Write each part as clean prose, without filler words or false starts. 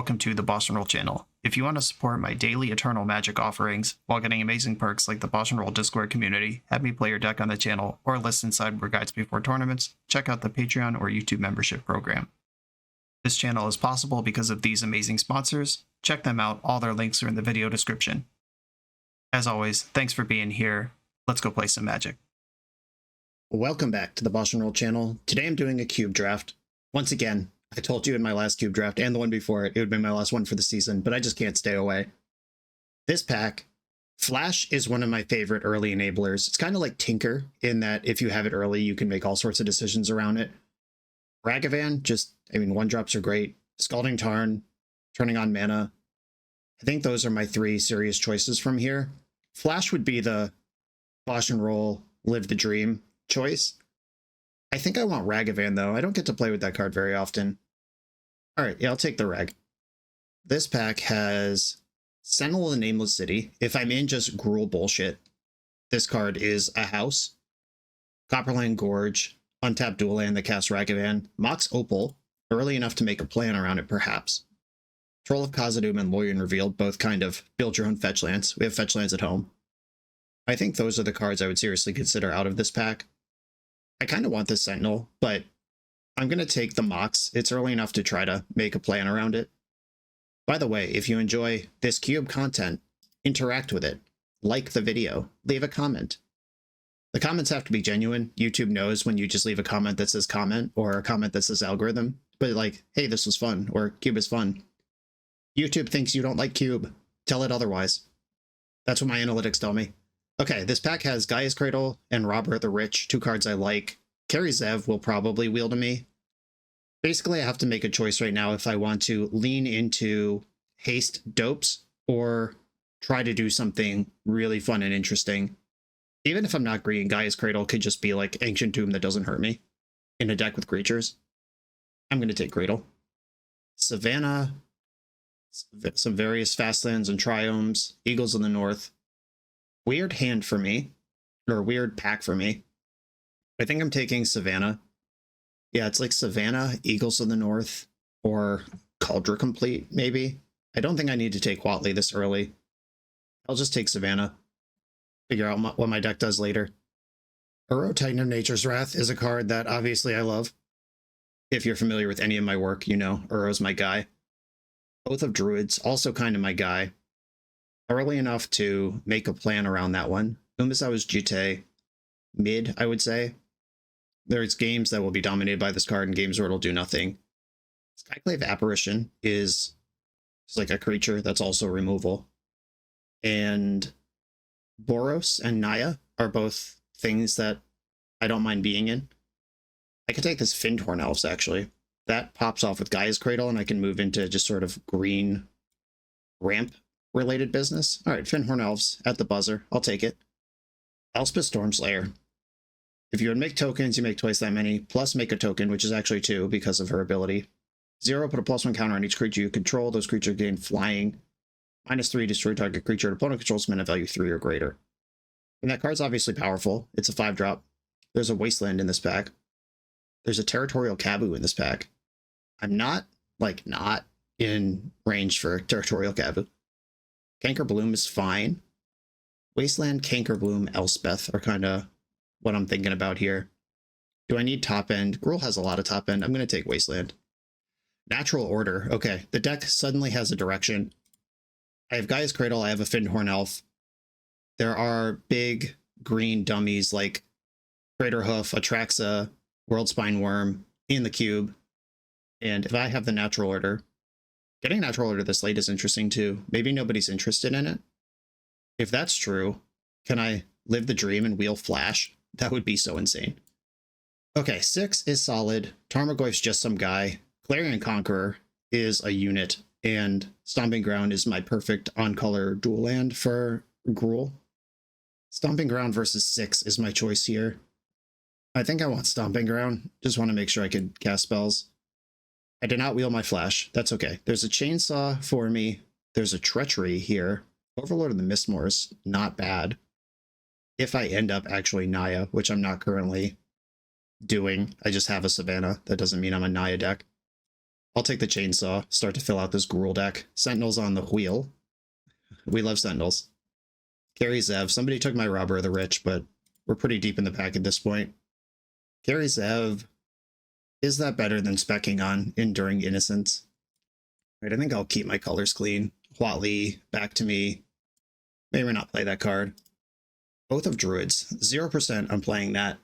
welcome to the BoshNRoll channel. If you want to support my daily Eternal Magic offerings while getting amazing perks like the BoshNRoll Discord community, have me play your deck on the channel, or listen sideboard guides before tournaments, check out the Patreon or YouTube membership program. This channel is possible because of these amazing sponsors. Check them out, all their links are in the video description. As always, thanks for being here. Let's go play some Magic. Welcome back to the BoshNRoll channel. Today I'm doing a cube draft. Once again, I told you in my last cube draft and the one before it, it would be my last one for the season, but I just can't stay away. This pack, Flash is one of my favorite early enablers. It's kind of like Tinker in that if you have it early, you can make all sorts of decisions around it. Ragavan, one drops are great. Scalding Tarn, turning on mana. I think those are my three serious choices from here. Flash would be the BoshNRoll Live the Dream choice. I think I want Ragavan, though. I don't get to play with that card very often. All right, yeah, I'll take the Rag. This pack has Sentinel of the Nameless City. If I'm in just Gruul bullshit, this card is a house. Copperland Gorge, untap dual land that casts Ragavan. Mox Opal, early enough to make a plan around it, perhaps. Troll of Khazad-dûm and Lorien Revealed, both kind of build your own fetch lands. We have fetch lands at home. I think those are the cards I would seriously consider out of this pack. I kind of want this Sentinel, but I'm going to take the Mox. It's early enough to try to make a plan around it. By the way, if you enjoy this cube content, interact with it. Like the video. Leave a comment. The comments have to be genuine. YouTube knows when you just leave a comment that says comment or a comment that says algorithm. But like, hey, this was fun, or cube is fun. YouTube thinks you don't like cube. Tell it otherwise. That's what my analytics tell me. Okay, this pack has Gaia's Cradle and Robber the Rich, two cards I like. Kari Zev will probably wheel to me. Basically, I have to make a choice right now if I want to lean into haste dopes or try to do something really fun and interesting. Even if I'm not green, Gaia's Cradle could just be like Ancient Tomb that doesn't hurt me in a deck with creatures. I'm going to take Cradle. Savannah, some various Fastlands and Triomes, Eagles in the North. Weird hand for me, or weird pack for me. I think I'm taking Savannah. Yeah, it's like Savannah, Eagles of the North, or Cauldron Complete, maybe. I don't think I need to take Watley this early. I'll just take Savannah. Figure out what my deck does later. Uro, Titan of Nature's Wrath is a card that obviously I love. If you're familiar with any of my work, you know Uro's my guy. Oath of Druids, also kind of my guy. Early enough to make a plan around that one. Umezawa's Jitte, mid, I would say. There's games that will be dominated by this card and games where it'll do nothing. Skyclave Apparition is like a creature that's also removal. And Boros and Naya are both things that I don't mind being in. I could take this Fyndhorn Elves, actually. That pops off with Gaia's Cradle, and I can move into just sort of green ramp related business. All right, Fyndhorn Elves at the buzzer. I'll take it. Elspeth Stormslayer. If you would make tokens, you make twice that many, plus make a token, which is actually 2 because of her ability. 0, put a +1 counter on each creature you control. Those creatures gain flying. -3, destroy target creature. Opponent controls mana value 3 or greater. And that card's obviously powerful. It's a 5-drop. There's a Wasteland in this pack. There's a Territorial Kabu in this pack. I'm not in range for Territorial Kabu. Cankerbloom is fine. Wasteland, Cankerbloom, Elspeth are kind of what I'm thinking about here. Do I need top end? Gruul has a lot of top end. I'm going to take Wasteland. Natural Order. Okay, the deck suddenly has a direction. I have Gaia's Cradle. I have a Fyndhorn Elf. There are big green dummies like Crater Hoof, Atraxa, Worldspine Worm in the cube. And if I have the Natural Order, getting Natural Order this late is interesting too. Maybe nobody's interested in it. If that's true, can I live the dream and wheel Flash? That would be so insane. Okay, 6 is solid. Tarmogoyf's just some guy. Clarion Conqueror is a unit. And Stomping Ground is my perfect on-color dual land for Gruul. Stomping Ground versus 6 is my choice here. I think I want Stomping Ground. Just want to make sure I can cast spells. I did not wheel my Flash. That's okay. There's a Chainsaw for me. There's a Treachery here. Overlord of the Mistmoor is not bad. If I end up actually Naya, which I'm not currently doing, I just have a Savannah. That doesn't mean I'm a Naya deck. I'll take the chainsaw, start to fill out this Gruul deck. Sentinels on the wheel. We love Sentinels. Carry Zev. Somebody took my Robber of the Rich, but we're pretty deep in the pack at this point. Carry Zev. Is that better than specking on Enduring Innocence? Right, I think I'll keep my colors clean. Huatli, back to me. May or not play that card. Oath of Druids. 0% I'm playing that.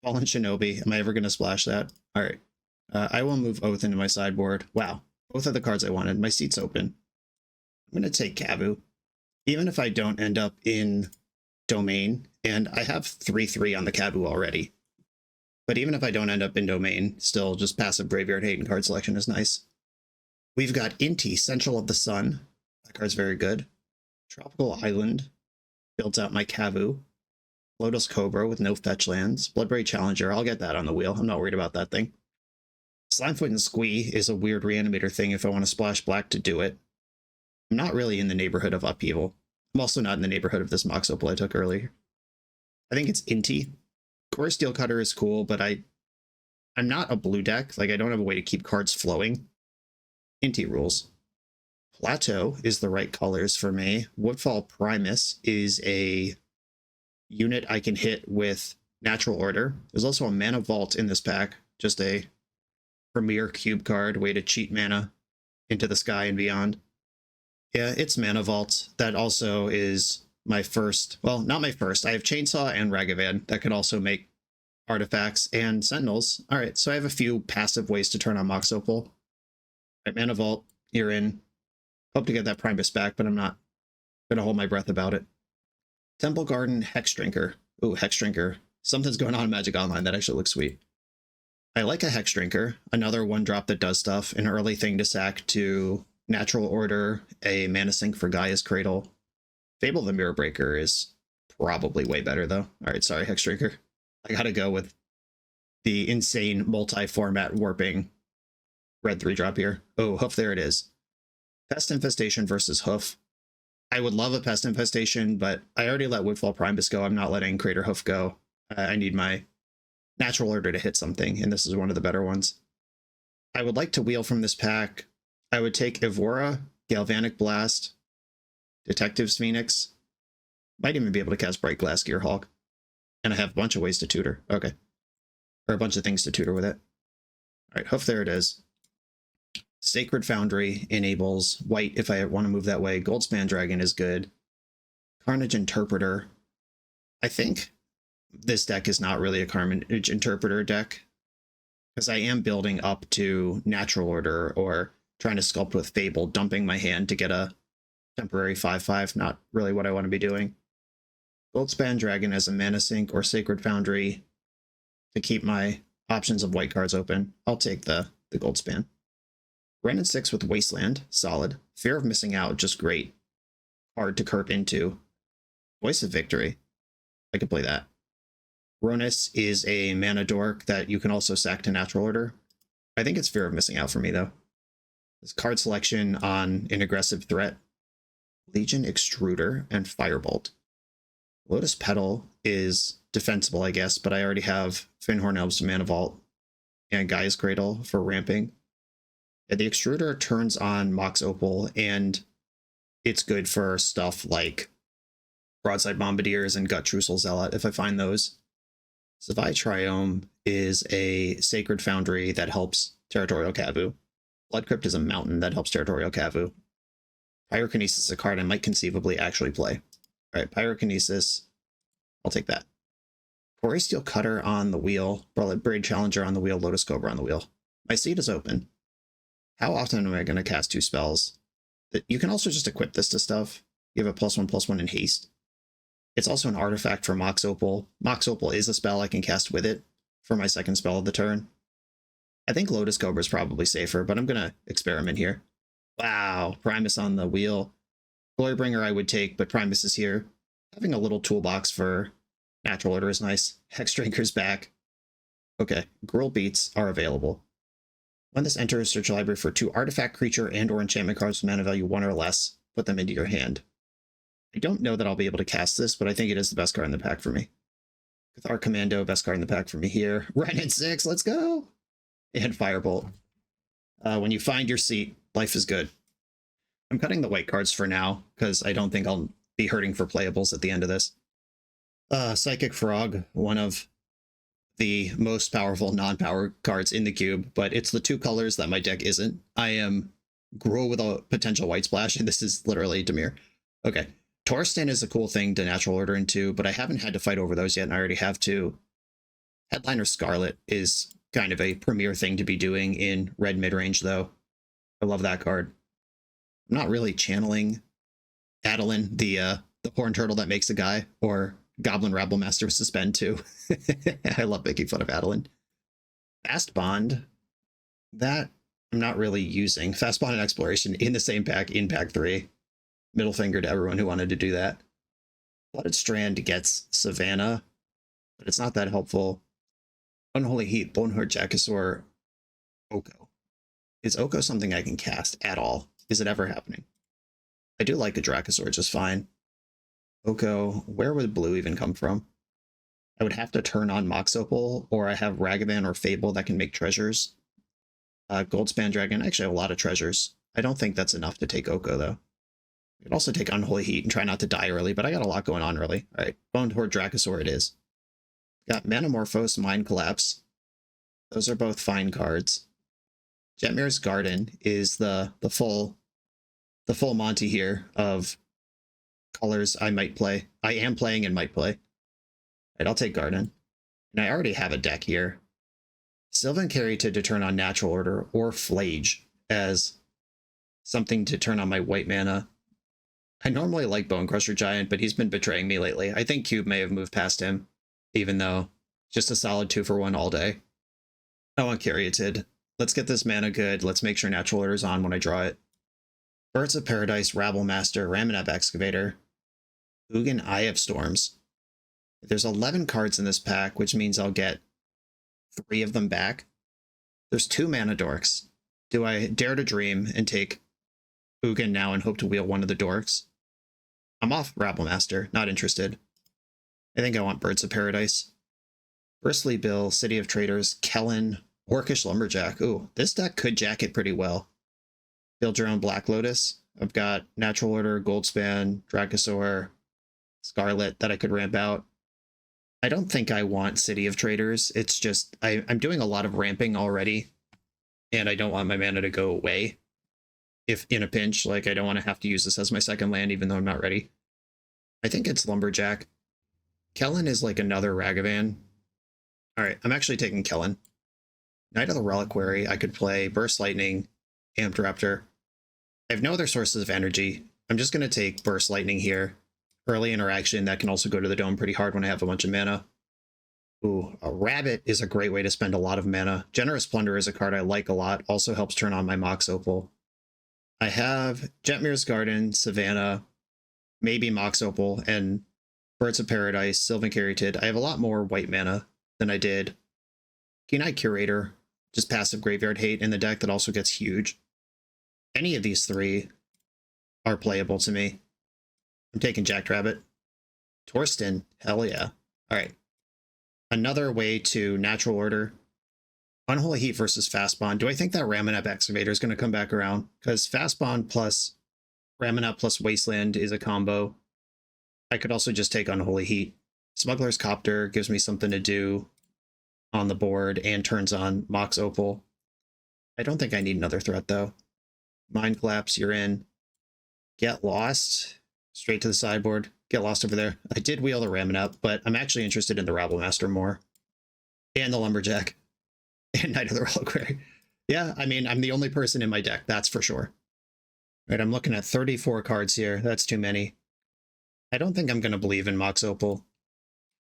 Fallen Shinobi. Am I ever going to splash that? All right. I will move Oath into my sideboard. Wow. Both of the cards I wanted. My seat's open. I'm going to take Kavu. Even if I don't end up in Domain, and I have 3/3 on the Kavu already. But even if I don't end up in Domain, still just passive Graveyard Hate and card selection is nice. We've got Inti, Central of the Sun. That card's very good. Tropical Island. Builds out my Kavu. Lotus Cobra with no fetch lands. Bloodbraid Challenger. I'll get that on the wheel. I'm not worried about that thing. Slimefoot and Squee is a weird reanimator thing if I want to splash black to do it. I'm not really in the neighborhood of Upheaval. I'm also not in the neighborhood of this Mox Opal I took earlier. I think it's Inti. Core Steel Cutter is cool, but I'm not a blue deck. Like, I don't have a way to keep cards flowing. Inti rules. Plateau is the right colors for me. Woodfall Primus is a unit I can hit with Natural Order. There's also a Mana Vault in this pack. Just a premier cube card, way to cheat mana into the sky and beyond. Yeah, it's Mana Vault. That also is my first, well, not my first. I have Chainsaw and Ragavan that could also make artifacts and Sentinels. All right, so I have a few passive ways to turn on Mox Opal. All right, Mana Vault, you're in. Hope to get that Primus back, but I'm not going to hold my breath about it. Temple Garden, Hex Drinker. Ooh, Hex Drinker. Something's going on in Magic Online. That actually looks sweet. I like a Hex Drinker. Another one drop that does stuff. An early thing to sack to Natural Order, a Mana Sink for Gaia's Cradle. Fable the Mirror Breaker is probably way better, though. All right, sorry, Hex Drinker. I gotta go with the insane multi-format warping red 3-drop here. Oh, Hoof, there it is. Pest Infestation versus Hoof. I would love a Pest Infestation, but I already let Woodfall Primus go. I'm not letting Crater Hoof go. I need my Natural Order to hit something, and this is one of the better ones. I would like to wheel from this pack. I would take Evora, Galvanic Blast, Detective's Phoenix. Might even be able to cast Bright Glass Gearhulk. And I have a bunch of ways to tutor. Okay. Or a bunch of things to tutor with it. All right, Hoof, there it is. Sacred Foundry enables white if I want to move that way. Goldspan Dragon is good. Carnage Interpreter. I think this deck is not really a Carnage Interpreter deck, because I am building up to Natural Order or trying to sculpt with Fable, dumping my hand to get a temporary 5/5. Not really what I want to be doing. Goldspan Dragon as a Mana Sink or Sacred Foundry to keep my options of white cards open. I'll take the Goldspan. Ren and 6 with Wasteland, solid. Fear of Missing Out, just great. Hard to curb into. Voice of Victory, I could play that. Ronus is a mana dork that you can also sack to Natural Order. I think it's Fear of Missing Out for me, though. This card selection on an aggressive threat. Legion Extruder and Firebolt. Lotus Petal is defensible, I guess, but I already have Finhorn Elves Mana Vault and Gaia's Cradle for ramping. Yeah, the Extruder turns on Mox Opal, and it's good for stuff like Broadside Bombardiers and Gut Trucial Zealot, if I find those. Savai Triome is a Sacred Foundry that helps Territorial Kavu. Blood Crypt is a mountain that helps Territorial Kavu. Pyrokinesis is a card I might conceivably actually play. All right, Pyrokinesis, I'll take that. Core Steel Cutter on the wheel, Bloodbraid Challenger on the wheel, Lotus Cobra on the wheel. My seat is open. How often am I going to cast 2 spells? You can also just equip this to stuff. You have a +1/+1 in haste. It's also an artifact for Mox Opal. Mox Opal is a spell I can cast with it for my second spell of the turn. I think Lotus Cobra is probably safer, but I'm going to experiment here. Wow, Primus on the wheel. Glorybringer I would take, but Primus is here. Having a little toolbox for Natural Order is nice. Hex Drinker's back. Okay, Gruul Beats are available. When this enters, search your library for 2 artifact, creature, and or enchantment cards with mana value 1 or less. Put them into your hand. I don't know that I'll be able to cast this, but I think it is the best card in the pack for me. Cathar Commando, best card in the pack for me here. Ren and 6, let's go! And Firebolt. When you find your seat, life is good. I'm cutting the white cards for now, because I don't think I'll be hurting for playables at the end of this. Psychic Frog, one of the most powerful non-power cards in the cube, but it's the two colors that my deck isn't. I am Gruul with a potential white splash, and this is literally Demir. Okay. Torsten is a cool thing to natural order into, but I haven't had to fight over those yet, and I already have two. Headliner Scarlet is kind of a premier thing to be doing in red midrange, though. I love that card. I'm not really channeling Adeline, the horn turtle that makes a guy, or Goblin Rabble Master Suspend too. I love making fun of Adeline. Fast Bond, that I'm not really using. Fast Bond and Exploration in the same pack in pack 3. Middle finger to everyone who wanted to do that. Blooded Strand gets Savannah, but it's not that helpful. Unholy Heat, Boneheart Jackasaur, Oko. Is Oko something I can cast at all? Is it ever happening? I do like a Dracosaur just fine. Oko, where would blue even come from? I would have to turn on Mox Opal, or I have Ragavan or Fable that can make treasures. Goldspan Dragon, I actually have a lot of treasures. I don't think that's enough to take Oko, though. I could also take Unholy Heat and try not to die early, but I got a lot going on early. All right, Boned Horde Dracosaur it is. Got Manamorphose, Mind Collapse. Those are both fine cards. Jetmir's Garden is the full Monty here of colors I might play. I am playing and might play. Right, I'll take Garden. And I already have a deck here. Sylvan Caryatid to turn on Natural Order, or Flage as something to turn on my white mana. I normally like Bone Crusher Giant, but he's been betraying me lately. I think Cube may have moved past him, even though just a solid 2-for-1 all day. I want Caryatid. Let's get this mana good. Let's make sure Natural Order's on when I draw it. Birds of Paradise, Rabble Master, Ramanap Excavator, Ugin Eye of Storms. There's 11 cards in this pack, which means I'll get 3 of them back. There's 2 mana dorks. Do I dare to dream and take Ugin now and hope to wheel one of the dorks? I'm off Rabble Master, not interested. I think I want Birds of Paradise. Bristly Bill, City of Traders, Kellen, Orcish Lumberjack. Ooh, this deck could jack it pretty well. Build your own Black Lotus. I've got Natural Order, Goldspan, Dracosaur, Scarlet that I could ramp out. I don't think I want City of Traders. It's just, I'm doing a lot of ramping already, and I don't want my mana to go away. If in a pinch, like I don't want to have to use this as my second land, even though I'm not ready. I think it's Lumberjack. Kellen is like another Ragavan. All right, I'm actually taking Kellen. Knight of the Reliquary, I could play Burst Lightning, Amped Raptor. I have no other sources of energy. I'm just going to take Burst Lightning here. Early interaction that can also go to the dome pretty hard when I have a bunch of mana. Ooh, a Rabbit is a great way to spend a lot of mana. Generous Plunder is a card I like a lot. Also helps turn on my Mox Opal. I have Jetmir's Garden, Savannah, maybe Mox Opal, and Birds of Paradise, Sylvan Caryatid. I have a lot more white mana than I did. Keen-Eye Curator, just passive Graveyard Hate in the deck that also gets huge. Any of these 3 are playable to me. I'm taking Jackrabbit. Torsten, hell yeah. All right. Another way to Natural Order. Unholy Heat versus Fast Bond. Do I think that Ramanap Excavator is going to come back around? Because Fast Bond plus Ramanap plus Wasteland is a combo. I could also just take Unholy Heat. Smuggler's Copter gives me something to do on the board and turns on Mox Opal. I don't think I need another threat, though. Mind Collapse, you're in. Get Lost. Straight to the sideboard. Get Lost over there. I did wheel the Ramanap, but I'm actually interested in the Rabble Master more. And the Lumberjack. And Knight of the Reliquary. Yeah, I mean, I'm the only person in my deck, that's for sure. Right, I'm looking at 34 cards here. That's too many. I don't think I'm going to believe in Mox Opal.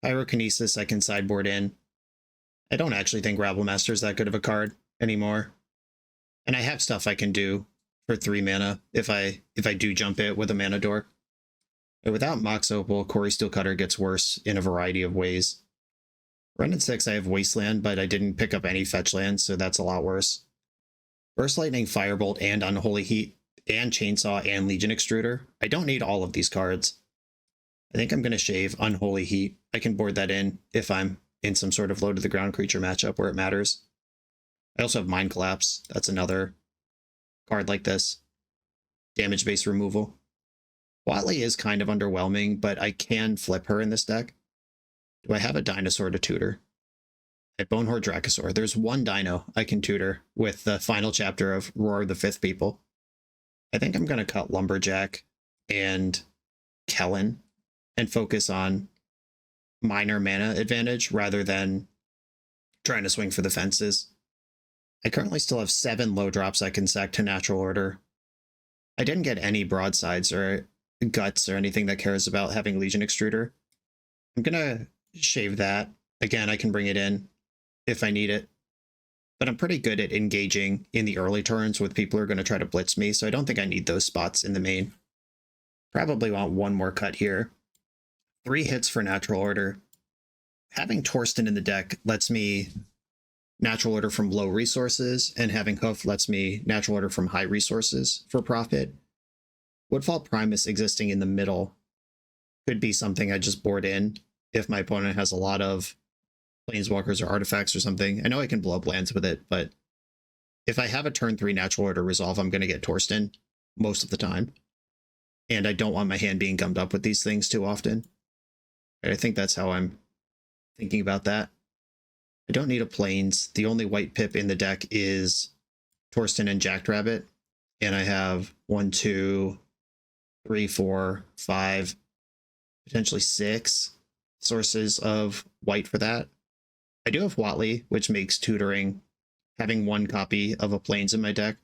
Pyrokinesis I can sideboard in. I don't actually think Rabble Master is that good of a card anymore. And I have stuff I can do for 3 mana if I do jump it with a mana dork. But without Mox Opal, Quarry Steelcutter gets worse in a variety of ways. Run at 6, I have Wasteland, but I didn't pick up any fetch lands, so that's a lot worse. Burst Lightning, Firebolt, and Unholy Heat, and Chainsaw, and Legion Extruder. I don't need all of these cards. I think I'm going to shave Unholy Heat. I can board that in if I'm in some sort of low to the ground creature matchup where it matters. I also have Mind Collapse. That's another card like this. Damage-based removal. Watley is kind of underwhelming, but I can flip her in this deck. Do I have a dinosaur to tutor? I have Bonehorde Dracosaur. There's one dino I can tutor with the final chapter of Roar of the Fifth People. I think I'm going to cut Lumberjack and Kellen and focus on minor mana advantage rather than trying to swing for the fences. I currently still have 7 low drops I can sack to Natural Order. I didn't get any broadsides or guts or anything that cares about having Legion Extruder. I'm going to shave that. Again, I can bring it in if I need it. But I'm pretty good at engaging in the early turns with people who are going to try to blitz me, so I don't think I need those spots in the main. Probably want one more cut here. 3 hits for Natural Order. Having Torsten in the deck lets me Natural Order from low resources, and having Hoof lets me Natural Order from high resources for profit. Woodfall Primus existing in the middle could be something I just board in if my opponent has a lot of Planeswalkers or artifacts or something. I know I can blow up lands with it, but if I have a turn 3 Natural Order resolve, I'm going to get Torsten most of the time. And I don't want my hand being gummed up with these things too often. I think that's how I'm thinking about that. I don't need a Plains. The only white pip in the deck is Torsten and Jackrabbit. And I have 1, 2, 3, 4, 5, potentially 6 sources of white for that. I do have Watley, which makes tutoring, having 1 copy of a Plains in my deck,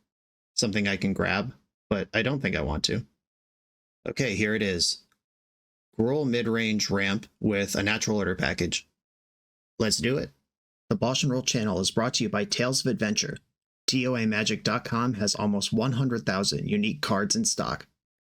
something I can grab, but I don't think I want to. Okay, here it is. Gruul mid-range ramp with a Natural Order package. Let's do it. The BoshNRoll channel is brought to you by Tales of Adventure. TOAMagic.com has almost 100,000 unique cards in stock.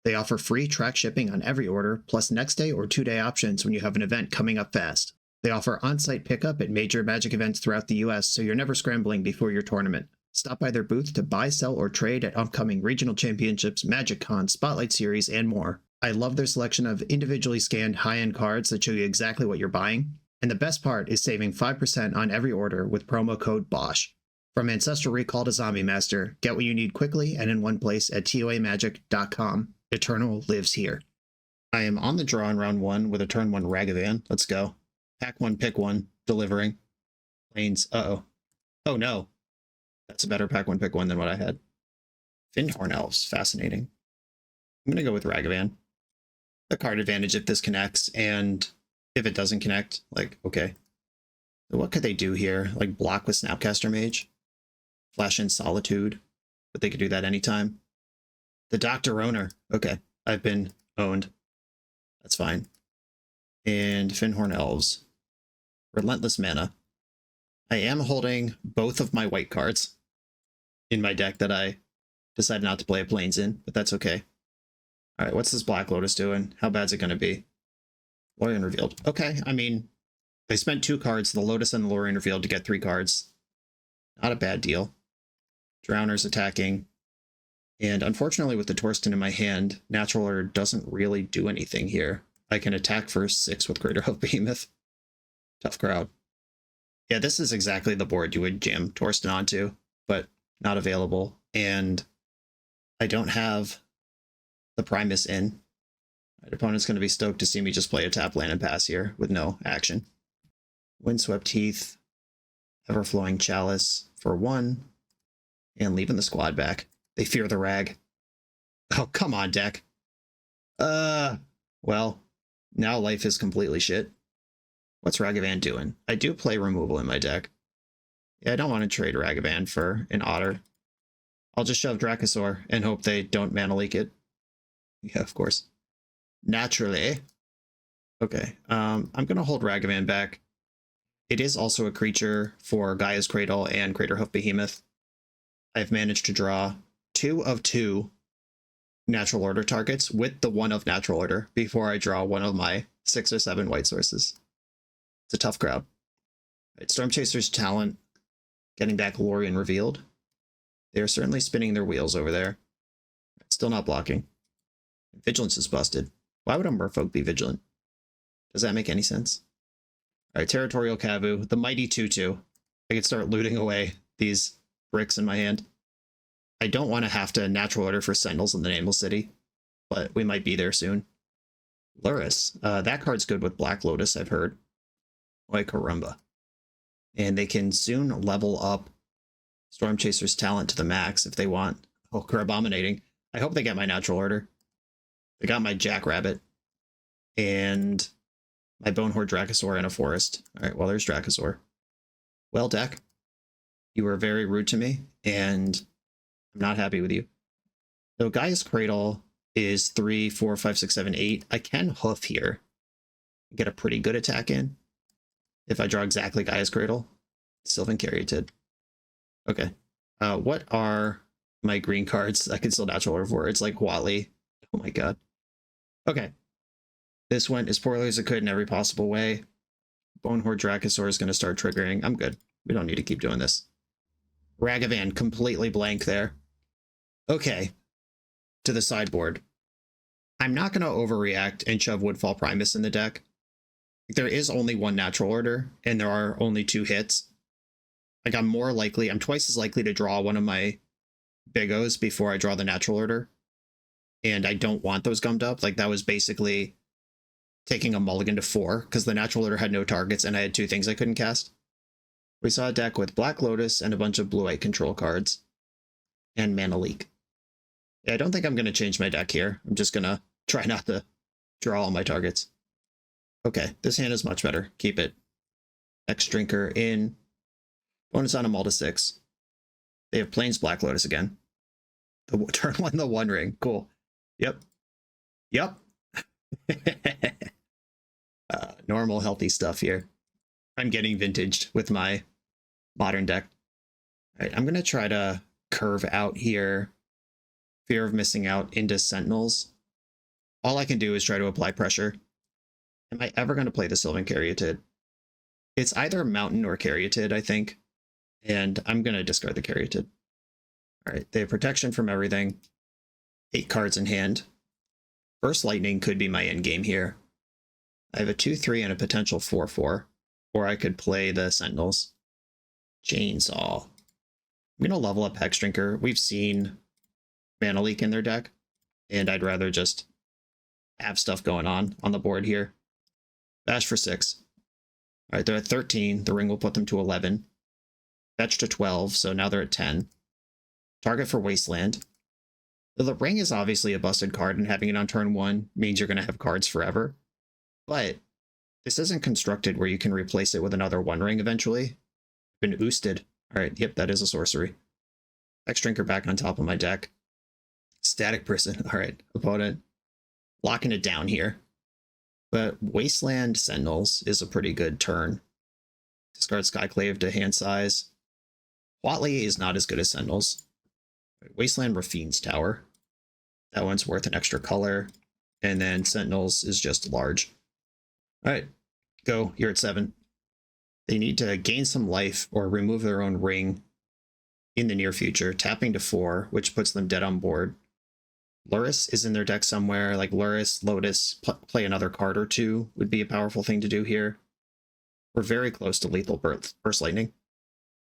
They offer free track shipping on every order, plus next day or 2-day options when you have an event coming up fast. They offer on-site pickup at major Magic events throughout the US, so you're never scrambling before your tournament. Stop by their booth to buy, sell, or trade at upcoming regional championships, Magic Con, Spotlight Series, and more. I love their selection of individually scanned high-end cards that show you exactly what you're buying. And the best part is saving 5% on every order with promo code BOSH. From Ancestral Recall to Zombie Master, get what you need quickly and in one place at TOAMagic.com. Eternal lives here. I am on the draw in round 1 with a turn 1 Ragavan. Let's go. Pack 1, pick 1, delivering. Plains. Uh-oh. Oh no. That's a better pack 1, pick 1 than what I had. Fyndhorn Elves. Fascinating. I'm going to go with Ragavan. A card advantage if this connects, and if it doesn't connect, like, okay. So what could they do here? Like, block with Snapcaster Mage? Flash in Solitude? But they could do that anytime. The Dr. Owner. Okay, I've been owned. That's fine. And Fyndhorn Elves. Relentless Mana. I am holding both of my white cards in my deck that I decided not to play a Plains in, but that's okay. Alright, what's this Black Lotus doing? How bad's it going to be? Lorien Revealed. Okay, I mean, I spent 2 cards, the Lotus and the Lorien Revealed, to get 3 cards. Not a bad deal. Drowner's attacking. And unfortunately, with the Torsten in my hand, Natural Order doesn't really do anything here. I can attack for 6 with Greater Hope Behemoth. Tough crowd. Yeah, this is exactly the board you would jam Torsten onto, but not available. And I don't have the Primus in. My opponent's going to be stoked to see me just play a tap land and pass here with no action. Windswept Heath, Everflowing Chalice for 1, and leaving the squad back. They fear the rag. Oh, come on, deck. Well, now life is completely shit. What's Ragavan doing? I do play removal in my deck. Yeah, I don't want to trade Ragavan for an Otter. I'll just shove Dracosaur and hope they don't mana leak it. Yeah, of course. Naturally. Okay, I'm going to hold Ragavan back. It is also a creature for Gaia's Cradle and Craterhoof Behemoth. I've managed to draw 2 of 2 Natural Order targets with the 1 of Natural Order before I draw one of my 6 or 7 white sources. It's a tough crowd. Right, Stormchaser's Talent, getting back Lorien Revealed. They are certainly spinning their wheels over there. Still not blocking. Vigilance is busted. Why would a Merfolk be vigilant? Does that make any sense? Alright, Territorial Kavu, the mighty 2/2. I could start looting away these bricks in my hand. I don't want to have to natural order for Sentinels in the Nameless City, but we might be there soon. Luris. That card's good with Black Lotus, I've heard. Oy caramba. And they can soon level up Storm Chaser's talent to the max if they want. Oh, Carabominating. I hope they get my natural order. They got my Jackrabbit. And my Bonehorde Dracosaur in a forest. Alright, well, there's Dracosaur. Well, deck. You were very rude to me, and I'm not happy with you. So Gaia's Cradle is 3, 4, 5, 6, 7, 8. I can hoof here. Get a pretty good attack in. If I draw exactly Gaia's Cradle. Sylvan Caryatid. Okay. What are my green cards I can still natural order for? It's like Huatli. Oh my god. Okay. This went as poorly as it could in every possible way. Bonehorde Dracosaur is going to start triggering. I'm good. We don't need to keep doing this. Ragavan, completely blank there. Okay. To the sideboard. I'm not going to overreact and shove Woodfall Primus in the deck. There is only one natural order, and there are only 2 hits. Like, I'm twice as likely to draw one of my Big O's before I draw the natural order. And I don't want those gummed up. Like, that was basically taking a mulligan to 4, because the natural order had no targets, and I had 2 things I couldn't cast. We saw a deck with Black Lotus and a bunch of blue-white control cards. And Mana Leak. Yeah, I don't think I'm going to change my deck here. I'm just going to try not to draw all my targets. Okay, this hand is much better. Keep it. X-Drinker in. Bonus on them all to 6. They have Plains Black Lotus again. The turn 1, the One Ring. Cool. Yep. Yep. Normal, healthy stuff here. I'm getting vintaged with my modern deck. All right, I'm going to try to curve out here. Fear of missing out into Sentinels. All I can do is try to apply pressure. Am I ever going to play the Sylvan Caryatid? It's either Mountain or Caryatid, I think. And I'm going to discard the Caryatid. All right, they have protection from everything. 8 cards in hand. Burst Lightning could be my endgame here. I have a 2-3 and a potential 4-4. Or I could play the Sentinels. Chainsaw. I'm going to level up Hexdrinker. We've seen Mana Leak in their deck, and I'd rather just have stuff going on the board here. Bash for 6. All right, they're at 13. The ring will put them to 11. Fetch to 12, so now they're at 10. Target for Wasteland. The ring is obviously a busted card, and having it on turn 1 means you're going to have cards forever. But this isn't constructed where you can replace it with another One Ring eventually. Been oosted. All right, yep, that is a sorcery. X-Drinker back on top of my deck. Static Prison. All right, opponent locking it down here. But Wasteland Sentinels is a pretty good turn. Discard Skyclave to hand size. Huatli is not as good as Sentinels. Wasteland Rafine's Tower. That one's worth an extra color. And then Sentinels is just large. All right, go. You're at 7. They need to gain some life or remove their own ring in the near future, tapping to 4, which puts them dead on board. Luris is in their deck somewhere, like Luris, Lotus, play another card or 2 would be a powerful thing to do here. We're very close to lethal Burst Lightning.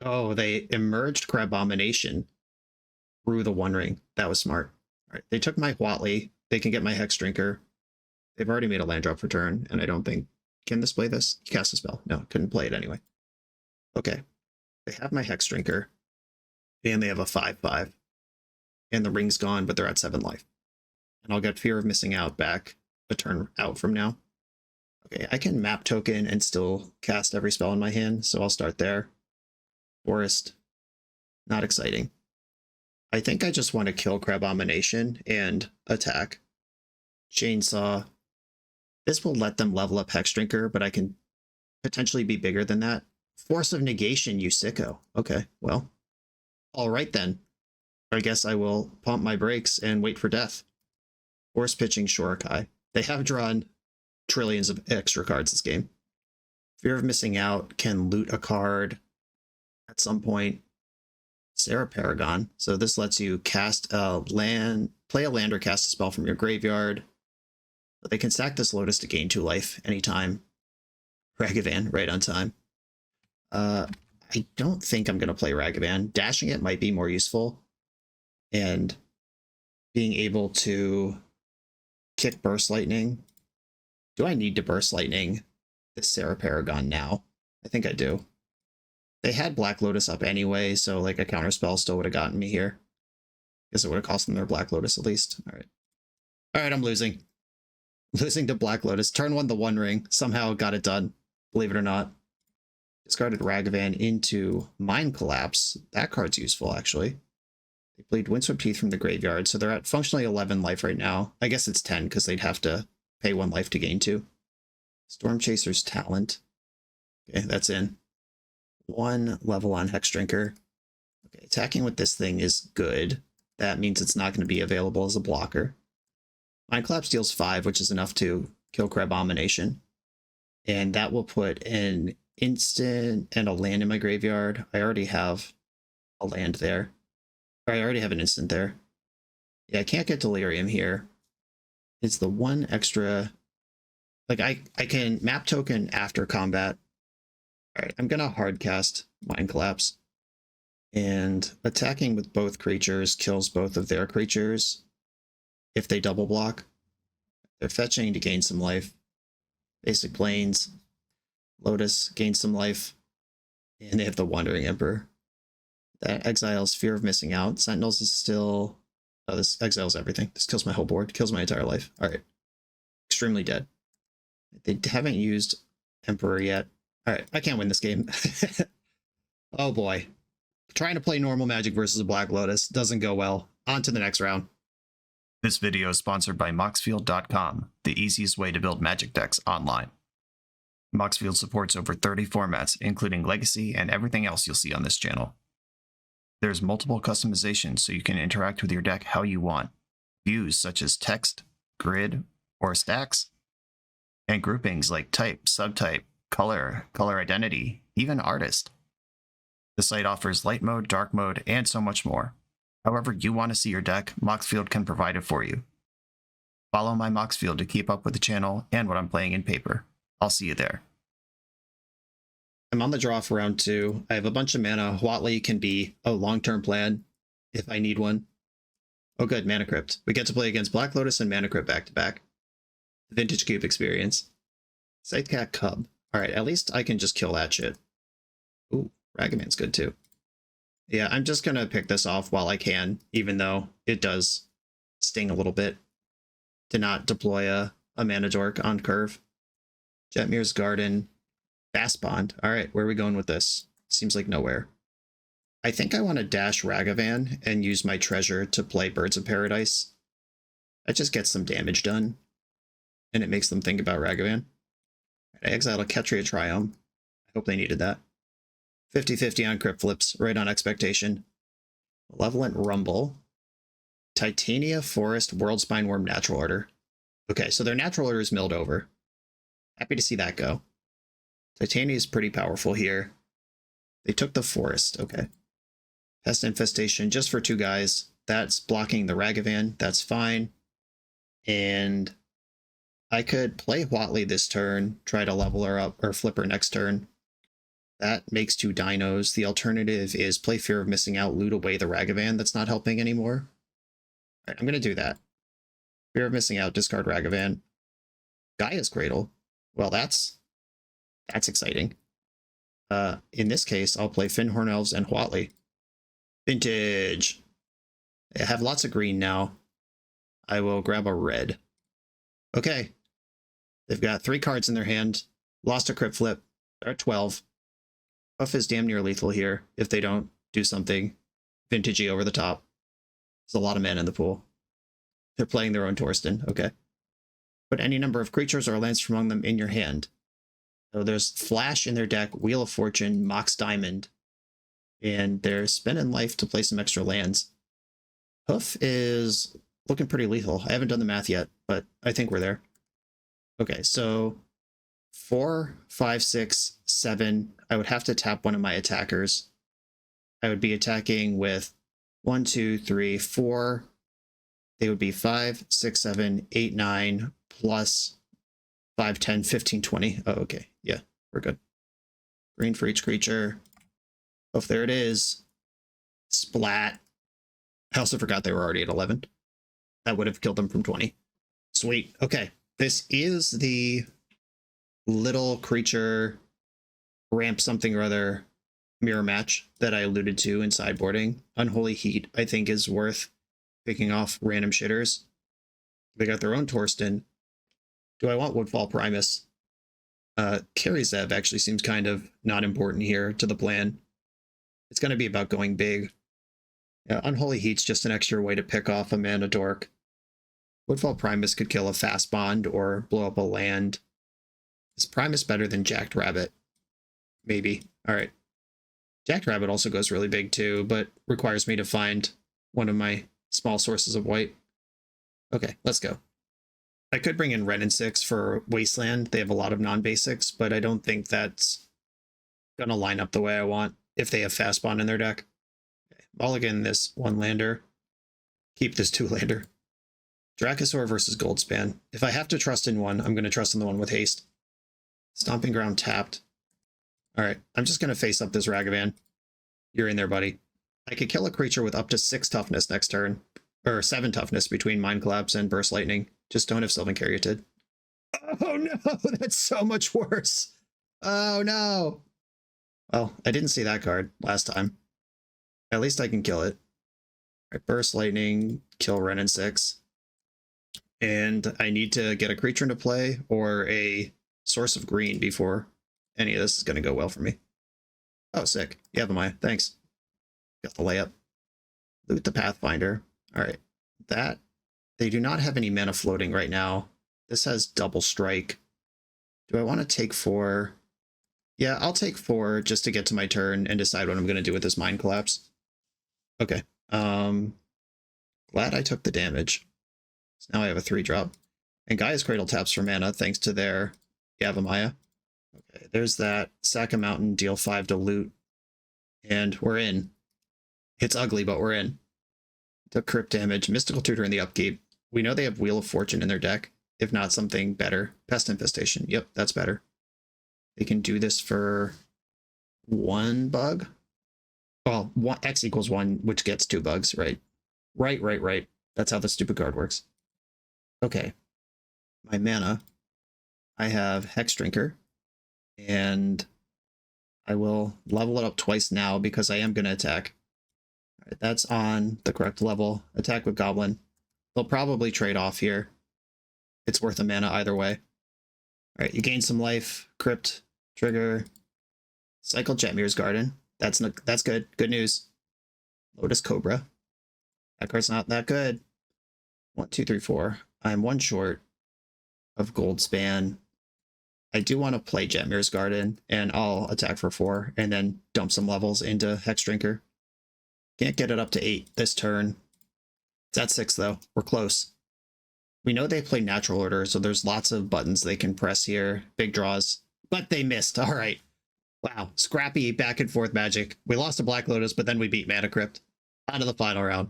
Oh, they emerged Crabomination through the One Ring. That was smart. All right, they took my Huatli. They can get my Hexdrinker. They've already made a land drop for turn, and I don't think... Can this play this? Cast a spell. No, couldn't play it anyway. Okay. They have my Hexdrinker, and they have a 5/5. And the ring's gone, but they're at 7 life. And I'll get Fear of Missing Out back a turn out from now. Okay, I can map token and still cast every spell in my hand, so I'll start there. Forest. Not exciting. I think I just want to kill Crabomination and attack. Chainsaw. This will let them level up Hexdrinker, but I can potentially be bigger than that. Force of Negation, you sicko. Okay, well. Alright then. I guess I will pump my brakes and wait for death. Force pitching Shorikai. They have drawn trillions of extra cards this game. Fear of Missing Out can loot a card at some point. Sarah Paragon. So this lets you cast a land, play a land or cast a spell from your graveyard. But they can sack this Lotus to gain 2 life anytime. Ragavan, right on time. I I don't think I'm going to play Ragavan. Dashing it might be more useful. And being able to kick Burst Lightning. Do I need to Burst Lightning this Sarah Paragon now? I think I do. They had Black Lotus up anyway, so like a counterspell still would have gotten me here. Guess it would have cost them their Black Lotus at least. All right. All right, I'm losing. Losing to Black Lotus. Turn 1, the One Ring. Somehow got it done. Believe it or not. Discarded Ragavan into Mind Collapse. That card's useful, actually. They played Windswept Heath from the graveyard, so they're at functionally 11 life right now. I guess it's 10, because they'd have to pay 1 life to gain 2. Storm Chaser's Talent. Okay, that's in. 1 level on Hex Drinker. Okay, attacking with this thing is good. That means it's not going to be available as a blocker. Mind Collapse deals 5, which is enough to kill Crabomination. And that will put an instant and a land in my graveyard. I already have a land there. Or I already have an instant there. Yeah, I can't get Delirium here. It's the one extra... Like, I can map token after combat. Alright, I'm gonna hardcast Mind Collapse. And attacking with both creatures kills both of their creatures. If they double block, they're fetching to gain some life. Basic Plains, Lotus gains some life, and they have the Wandering Emperor. That exiles Fear of Missing Out. Sentinels is still... Oh, this exiles everything. This kills my whole board, kills my entire life. Alright. Extremely dead. They haven't used Emperor yet. Alright, I can't win this game. Oh boy. Trying to play normal Magic versus a Black Lotus doesn't go well. On to the next round. This video is sponsored by Moxfield.com, the easiest way to build Magic decks online. Moxfield supports over 30 formats, including Legacy and everything else you'll see on this channel. There's multiple customizations so you can interact with your deck how you want. Views such as text, grid, or stacks. And groupings like type, subtype, color, color identity, even artist. The site offers light mode, dark mode, and so much more. However you want to see your deck, Moxfield can provide it for you. Follow my Moxfield to keep up with the channel and what I'm playing in paper. I'll see you there. I'm on the draw for round 2. I have a bunch of mana. Huatli can be a long-term plan if I need one. Oh good, Mana Crypt. We get to play against Black Lotus and Mana Crypt back-to-back. The Vintage Cube experience. Sightcat Cub. Alright, at least I can just kill that shit. Ooh, Ragavan's good too. Yeah, I'm just gonna pick this off while I can, even though it does sting a little bit to not deploy a Mana Dork on curve. Jetmir's Garden. Fast Bond. Alright, where are we going with this? Seems like nowhere. I think I want to dash Ragavan and use my treasure to play Birds of Paradise. That just gets some damage done. And it makes them think about Ragavan. I exiled a Ketria Triome. I hope they needed that. 50-50 on Crypt Flips, right on expectation. Malevolent Rumble. Titania Forest World Spineworm Natural Order. Okay, so their Natural Order is milled over. Happy to see that go. Titania is pretty powerful here. They took the Forest, okay. Pest Infestation just for 2 guys. That's blocking the Ragavan, that's fine. And I could play Huatli this turn, try to level her up, or flip her next turn. That makes 2 dinos. The alternative is play Fear of Missing Out, loot away the Ragavan that's not helping anymore. Alright, I'm going to do that. Fear of Missing Out, discard Ragavan. Gaia's Cradle. Well, that's exciting. In this case, I'll play Fyndhorn Elves and Huatli. Vintage! I have lots of green now. I will grab a red. Okay. They've got 3 cards in their hand. Lost a Crypt Flip. They're at 12. Buff is damn near lethal here if they don't do something vintagey over the top. There's a lot of mana in the pool. They're playing their own Torsten. Okay. Put any number of creatures or lands from among them in your hand. So there's Flash in their deck, Wheel of Fortune, Mox Diamond, and they're spending life to play some extra lands. Hoof is looking pretty lethal. I haven't done the math yet, but I think we're there. Okay, so 4, 5, 6, 7. I would have to tap one of my attackers. I would be attacking with 1, 2, 3, 4. They would be 5, 6, 7, 8, 9, plus 5, 10, 15, 20. Oh, okay. Yeah, we're good. Green for each creature. Oh, there it is. Splat. I also forgot they were already at 11. That would have killed them from 20. Sweet. Okay. This is the little creature ramp something or other mirror match that I alluded to in sideboarding. Unholy Heat, I think, is worth picking off random shitters. They got their own Torsten. Do I want Woodfall Primus? Carry Zev actually seems kind of not important here to the plan. It's going to be about going big. Yeah, Unholy Heat's just an extra way to pick off a mana dork. Woodfall Primus could kill a fast bond or blow up a land. Is Primus better than Jacked Rabbit? Maybe. Alright. Jacked Rabbit also goes really big too, but requires me to find one of my small sources of white. Okay, let's go. I could bring in Ren and 6 for Wasteland. They have a lot of non-basics, but I don't think that's going to line up the way I want if they have fast bond in their deck. Okay, mulligan this 1-lander. Keep this 2-lander. Dracosaur versus Goldspan. If I have to trust in one, I'm going to trust in the one with haste. Stomping Ground tapped. Alright, I'm just going to face up this Ragavan. You're in there, buddy. I could kill a creature with up to 6 toughness next turn. Or 7 toughness between Mind Collapse and Burst Lightning. Just don't have Sylvan Caryatid. Oh no, that's so much worse. Oh no. Well, I didn't see that card last time. At least I can kill it. Alright, Burst Lightning, kill Ren and 6. And I need to get a creature into play or a source of green before any of this is going to go well for me. Oh, sick. Yavimaya, thanks. Got the layup. Loot the Pathfinder. Alright, that. They do not have any mana floating right now. This has double strike. Do I want to take 4? Yeah, I'll take 4 just to get to my turn and decide what I'm going to do with this Mind Collapse. Okay. Glad I took the damage. So now I have a 3-drop. And Gaia's Cradle taps for mana thanks to their Yavimaya. Okay, there's that. Sack a mountain, deal 5 to loot. And we're in. It's ugly, but we're in. Took crypt damage. Mystical Tutor in the upkeep. We know they have Wheel of Fortune in their deck. If not, something better. Pest Infestation. Yep, that's better. They can do this for 1 bug. Well, X equals 1, which gets 2 bugs, right? Right. That's how the stupid card works. Okay. My mana. I have Hex Drinker. And I will level it up twice now because I am going to attack. All right, that's on the correct level. Attack with Goblin. They'll probably trade off here. It's worth a mana either way. All right, you gain some life. Crypt. Trigger. Cycle Jetmir's Garden. That's good. Good news. Lotus Cobra. That card's not that good. 1, 2, 3, 4. I'm 1 short of Goldspan. I do want to play Jetmir's Garden, and I'll attack for 4, and then dump some levels into Hex Drinker. Can't get it up to 8 this turn. It's at 6, though. We're close. We know they play Natural Order, so there's lots of buttons they can press here. Big draws. But they missed. All right. Wow. Scrappy back and forth magic. We lost to Black Lotus, but then we beat Mana Crypt. On to the final round.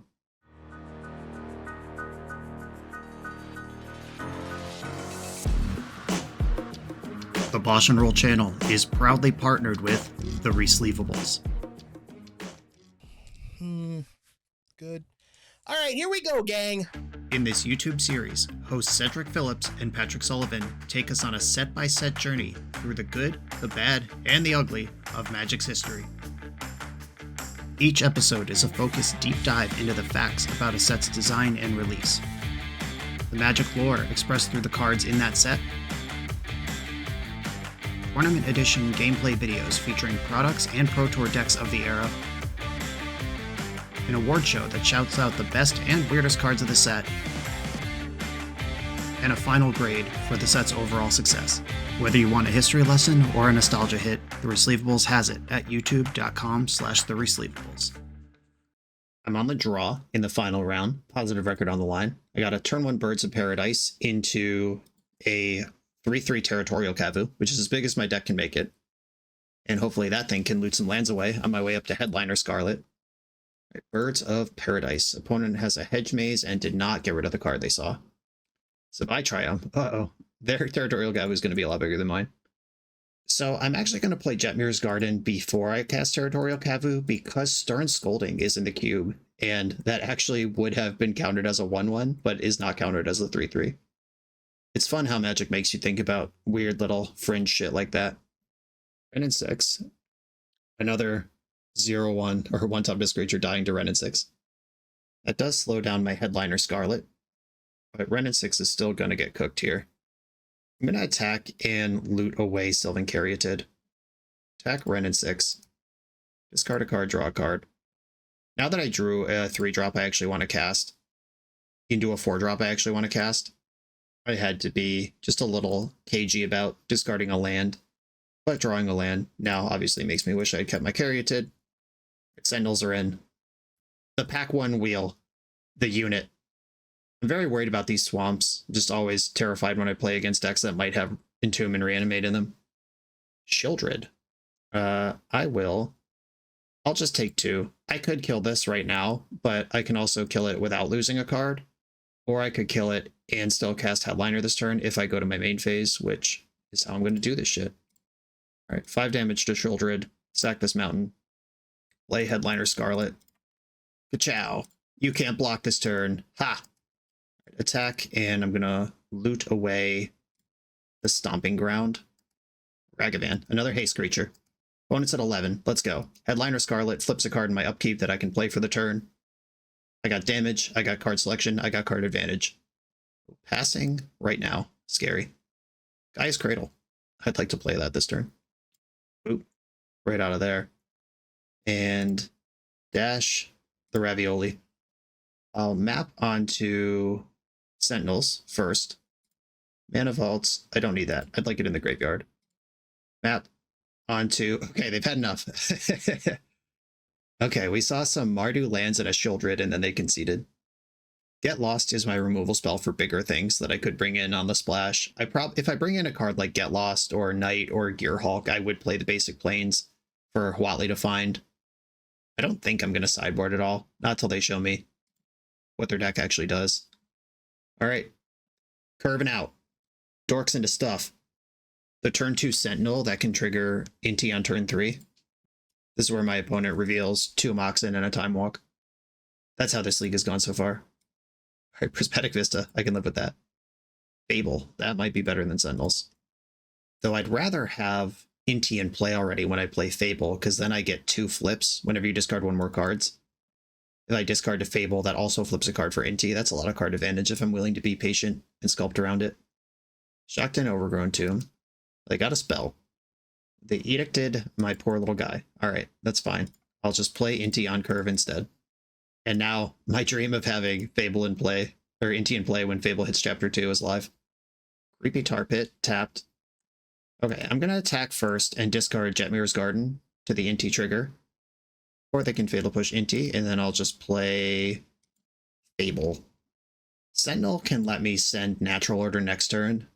The BoshNRoll channel is proudly partnered with the Resleevables. Good. All right, here we go, gang. In this YouTube series, hosts Cedric Phillips and Patrick Sullivan take us on a set-by-set journey through the good, the bad, and the ugly of Magic's history. Each episode is a focused deep dive into the facts about a set's design and release, the Magic lore expressed through the cards in that set, Tournament Edition gameplay videos featuring products and Pro Tour decks of the era, an award show that shouts out the best and weirdest cards of the set, and a final grade for the set's overall success. Whether you want a history lesson or a nostalgia hit, The Resleevables has it at youtube.com/theresleevables. I'm on the draw in the final round. Positive record on the line. I got a turn 1 Birds of Paradise into a 3/3 Territorial Kavu, which is as big as my deck can make it. And hopefully that thing can loot some lands away on my way up to Headliner Scarlet. Right, Birds of Paradise. Opponent has a Hedge Maze and did not get rid of the card they saw. So if I try them, their Territorial Kavu is going to be a lot bigger than mine. So I'm actually going to play Jetmir's Garden before I cast Territorial Kavu because Stern Scolding is in the cube, and that actually would have been countered as a 1/1, but is not countered as a 3/3. It's fun how Magic makes you think about weird little fringe shit like that. Renin 6. Another 0/1 or 1-top disc creature dying to Renin 6. That does slow down my Headliner Scarlet, but Renin 6 is still going to get cooked here. I'm going to attack and loot away Sylvan Caryatid. Attack Renin 6. Discard a card, draw a card. Now that I drew a 3-drop I actually want to cast into a 4-drop I actually want to cast, I had to be just a little cagey about discarding a land, but drawing a land now obviously makes me wish I had kept my Caryatid. Sentinels are in. The pack 1 wheel, the unit. I'm very worried about these swamps. I'm just always terrified when I play against decks that might have Entomb and Reanimate in them. Shieldred. I'll just take 2. I could kill this right now, but I can also kill it without losing a card. Or I could kill it and still cast Headliner this turn if I go to my main phase, which is how I'm going to do this shit. Alright, 5 damage to Shieldred. Sack this mountain. Play Headliner Scarlet. Ka-chow. You can't block this turn. Ha! Attack, and I'm gonna loot away the Stomping Ground. Ragavan, another haste creature. Opponent's at 11. Let's go. Headliner Scarlet flips a card in my upkeep that I can play for the turn. I got damage, I got card selection, I got card advantage. Passing right now. Scary. Gaia's Cradle. I'd like to play that this turn. Oop. Right out of there. And dash the Ravioli. I'll map onto Sentinels first. Mana Vaults, I don't need that. I'd like it in the graveyard. Map onto... Okay, they've had enough. Okay, we saw some Mardu lands and a Shieldred, and then they conceded. Get Lost is my removal spell for bigger things that I could bring in on the splash. If I bring in a card like Get Lost or Knight or Gearhulk, I would play the basic planes for Huatli to find. I don't think I'm going to sideboard at all. Not till they show me what their deck actually does. Alright. Curving out. Dorks into stuff. The turn 2 Sentinel that can trigger Inti on turn 3. This is where my opponent reveals 2 Moxen and a Time Walk. That's how this league has gone so far. Alright, Prismatic Vista. I can live with that. Fable. That might be better than Sentinels. Though I'd rather have Inti in play already when I play Fable, because then I get 2 flips whenever you discard 1 more cards. If I discard a Fable, that also flips a card for Inti. That's a lot of card advantage if I'm willing to be patient and sculpt around it. Shockton Overgrown Tomb. They got a spell. They edicted my poor little guy. Alright, that's fine. I'll just play Inti on curve instead. And now, my dream of having Fable in play, or Inti in play when Fable hits Chapter 2 is live. Creepy Tar Pit, tapped. Okay, I'm going to attack first and discard Jetmir's Garden to the Inti trigger. Or they can Fatal Push Inti, and then I'll just play Fable. Sentinel can let me send Natural Order next turn.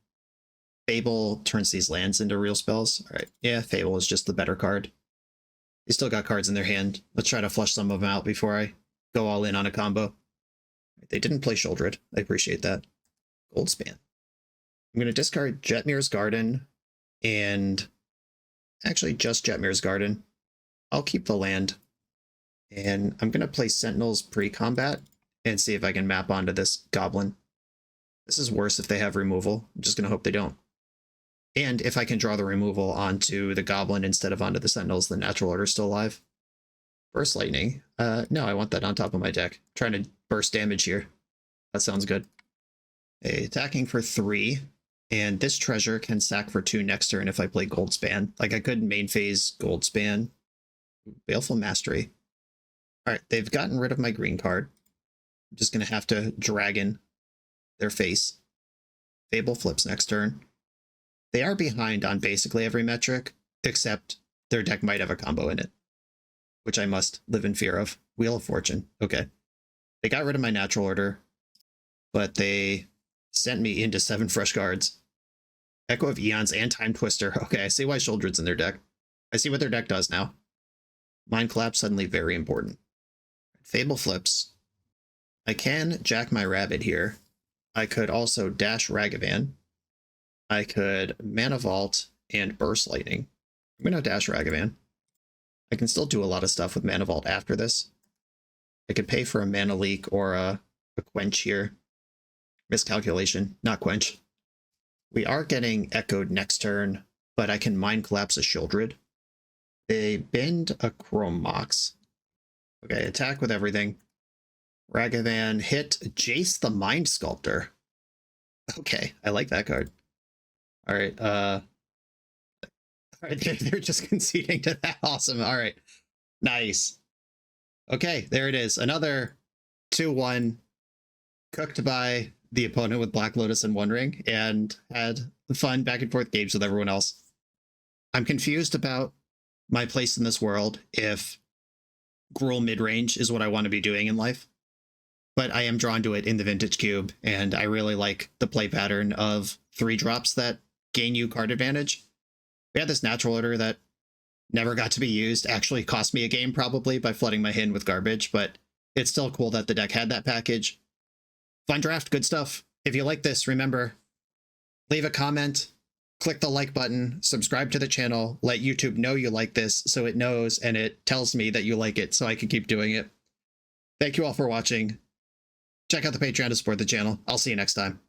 Fable turns these lands into real spells. Alright, yeah, Fable is just the better card. They still got cards in their hand. Let's try to flush some of them out before I go all in on a combo. They didn't play Shieldred. I appreciate that. Goldspan. I'm going to discard Jetmir's Garden and actually just Jetmir's Garden. I'll keep the land. And I'm going to play Sentinels pre-combat and see if I can map onto this Goblin. This is worse if they have removal. I'm just going to hope they don't. And if I can draw the removal onto the Goblin instead of onto the Sentinels, the Natural Order is still alive. Burst Lightning. No, I want that on top of my deck. I'm trying to burst damage here. That sounds good. Okay, attacking for 3. And this treasure can sack for 2 next turn if I play Goldspan. Like, I could main phase Goldspan. Baleful Mastery. Alright, they've gotten rid of my green card. I'm just going to have to Dragon their face. Fable flips next turn. They are behind on basically every metric, except their deck might have a combo in it, which I must live in fear of. Wheel of Fortune. Okay. They got rid of my Natural Order, but they sent me into 7 fresh cards. Echo of Eons and Time Twister. Okay, I see why Shieldred's in their deck. I see what their deck does now. Mind Collapse suddenly very important. Fable flips. I can Jack my Rabbit here. I could also dash Ragavan. I could Mana Vault and Burst Lightning. I'm going to dash Ragavan. I can still do a lot of stuff with Mana Vault after this. I could pay for a Mana Leak or a Quench here. Miscalculation, not Quench. We are getting Echoed next turn, but I can Mind Collapse a Shieldred. They bend a Chrome Mox. Okay, attack with everything. Ragavan hit Jace the Mind Sculptor. Okay, I like that card. All right, they're just conceding to that. Awesome. All right, nice. Okay, there it is. Another 2-1 cooked by the opponent with Black Lotus and One Ring, and had fun back and forth games with everyone else. I'm confused about my place in this world if Gruul mid-range is what I want to be doing in life. But I am drawn to it in the Vintage Cube, and I really like the play pattern of 3-drops that gain you card advantage. We had this natural order that never got to be used, actually cost me a game probably by flooding my hand with garbage, but it's still cool that the deck had that package. Fun draft, good stuff. If you like this, remember, leave a comment, click the like button, subscribe to the channel, let YouTube know you like this so it knows and it tells me that you like it so I can keep doing it. Thank you all for watching. Check out the Patreon to support the channel. I'll see you next time.